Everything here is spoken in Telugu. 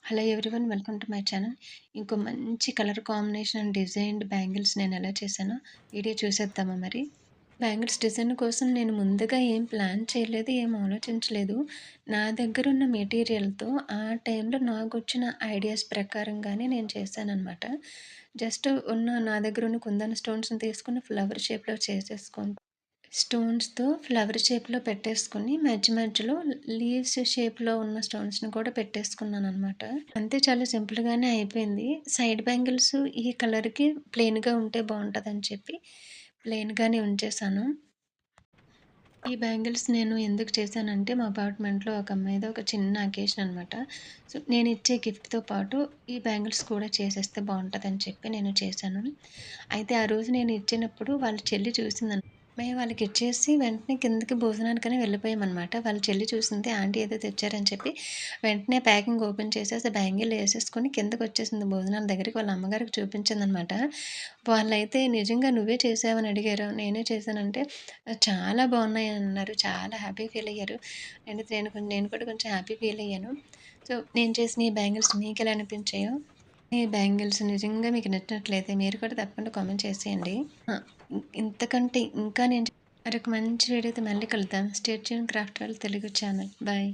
Hello everyone, welcome to my channel. ఇంకో మంచి colour combination and designed bangles నేను ఎలా చేశానో వీడియో చూసేద్దామా మరి. బ్యాంగిల్స్ డిజైన్ కోసం నేను ముందుగా ఏం ప్లాన్ చేయలేదు, ఏం ఆలోచించలేదు. నా దగ్గరున్న మెటీరియల్‌తో ఆ టైంలో నాకొచ్చిన ఐడియాస్ ప్రకారంగానే నేను చేశాననమాట. జస్ట్ నా దగ్గరున్న కుందన్ స్టోన్స్‌ని తీసుకొని ఫ్లవర్ షేప్‌లో చేసేసుకొని స్టోన్స్‌తో ఫ్లవర్ షేప్‌లో పెట్టేసుకొని, మధ్య మధ్యలో లీవ్స్ షేప్‌లో ఉన్న స్టోన్స్‌ని కూడా పెట్టేసుకున్నాననమాట. అంతే, చాలా సింపుల్‌గానే అయిపోయింది. సైడ్ బ్యాంగిల్స్ ఈ కలర్‌కి ప్లెయిన్‌గా ఉంటే బావుంటదని చెప్పి ప్లెయిన్‌గానే ఉంచేశాను. ఈ బ్యాంగిల్స్ నేను ఎందుకు చేశానంటే, మా అపార్ట్మెంట్‌లో ఒక అమ్మాయిది ఒక చిన్న అకేషన్ అనమాట. సో, నేనిచ్చే గిఫ్ట్‌తో పాటు ఈ బ్యాంగిల్స్ కూడా చేసేస్తే బావుంటదని చెప్పి నేను చేశాను. అయితే ఆ రోజు నేను ఇచ్చినప్పుడు వాళ్ళ చెల్లి చూసిందనమాట. మేము వాళ్ళకిచ్చేసి వెంటనే కిందకి భోజనానికని వెళ్ళిపోయామనమాట. వాళ్ళ చెల్లి చూసింది, ఆంటీ ఏదో తెచ్చారని చెప్పి వెంటనే ప్యాకింగ్ ఓపెన్ చేసేసి బ్యాంగిల్ ఏసేసుకొని కిందకొచ్చేసింది భోజనాల దగ్గరికి. వాళ్ళ అమ్మగారికి చూపించిందనమాట. వాళ్ళైతే నిజంగా నువ్వే చేసావని అడిగారు. నేనే చేశానంటే చాలా బాగున్నాయన్నారు. చాలా హ్యాపీ ఫీల్ అయ్యారు. నేను కూడా కొంచెం హ్యాపీ ఫీల్ అయ్యాను. సో, నేను చేసిన ఈ బ్యాంగిల్స్ మీకెలా అనిపించాయో? ఈ బ్యాంగిల్స్ నిజంగా మీకు నచ్చినట్లయితే మీరు కూడా తప్పకుండా కామెంట్ చేసేయండి. ఆ! ఇంతకంటే ఇంకా నేను మరొక మంచి వీడియోతో మళ్ళీ కలుద్దాం. Stay tune craft world Telugu channel. Bye.